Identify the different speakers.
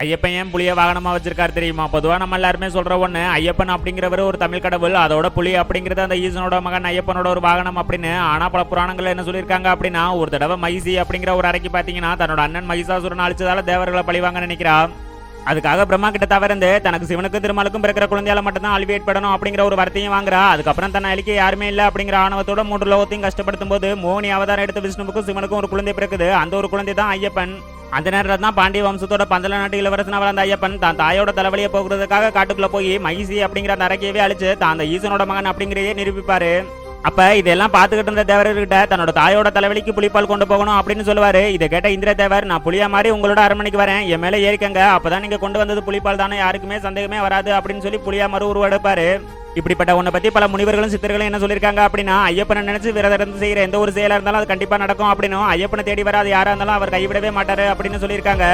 Speaker 1: ஐயப்பன் ஏன் புலிய வாகனமா வச்சிருக்காரு தெரியுமா? பொதுவா நம்ம எல்லாருமே சொல்ற ஒண்ணு, ஐயப்பன் அப்படிங்கிறவர் ஒரு தமிழ் கடவுள், அதோட புலி அப்படிங்கிறது அந்த ஈசனோட மகன் ஐயப்பனோட ஒரு வாகனம் அப்படின்னு. ஆனா பல புராணங்கள் என்ன சொல்லியிருக்காங்க அப்படின்னா, ஒரு தடவை மைசி அப்படிங்கிற ஒரு அறைக்கு பாத்தீங்கன்னா தன்னோட அண்ணன் மகிஷாசுரன் அழிச்சதால தேவர்களை பழிவாங்க நினைக்கிறா. அதுக்காக பிரம்மா கிட்ட தவிர்த்து தனக்கு சிவனுக்கும் திருமாலுக்கும் பிறக்கிற குழந்தையால மட்டும்தான் அழிவு ஏற்படணும் அப்படிங்கிற ஒரு வார்த்தையும் வாங்குறா. அதுக்கப்புறம் தன்னை அழிக்க யாருமே இல்லை அப்படிங்கிற ஆணவத்தோட 3 லோகத்தையும் கஷ்டப்படுத்தும் போது மோகினி அவதாரம் எடுத்த விஷ்ணுவுக்கும் சிவனுக்கும் ஒரு குழந்தை பிறக்குது. அந்த ஒரு குழந்தை தான் ஐயப்பன். அந்த நேரத்தில் தான் பாண்டிய வம்சத்தோட பந்தல நாட்டு இளவரசனா வளர்ந்த ஐயப்பன் தான் தாயோட தலைவலியை போக்குறதுக்காக காட்டுக்குள்ள போய் மகிஷி அப்படிங்கிற அந்த அரக்கையவே அழிச்சு தான் அந்த ஈசனோட மகன் அப்படிங்கிறதே நிரூபிப்பாரு. அப்ப இதெல்லாம் பார்த்துக்கிட்டு இருந்த தேவர்கிட்ட தன்னோட தாயோட தலைவலிக்கு புலிப்பால் கொண்டு போகணும் அப்படின்னு சொல்லுவாரு. இதை கேட்ட இந்திர தேவர், நான் புலியா மாதிரி உங்களோட அரண்மனைக்கு வரேன், என் மேல ஏறிக்கங்க, அப்பதான் நீங்க கொண்டு வந்தது புலிப்பால் தானே, யாருக்குமே சந்தேகமே வராது அப்படின்னு சொல்லி புலியா மறு உருவெடுப்பாரு. இப்படிப்பட்ட உன்னை பத்தி பல முனிவர்களும் சித்தர்களும் என்ன சொல்லியிருக்காங்க அப்படின்னா, ஐயப்பனை நினைச்சு விரதம் செய்யற எந்த ஒரு செயலா இருந்தாலும் அது கண்டிப்பா நடக்கும் அப்படின்னும், ஐயப்பனை தேடி வர அது யாரா இருந்தாலும் அவர் கைவிடவே மாட்டாரு அப்படின்னு சொல்லியிருக்காங்க.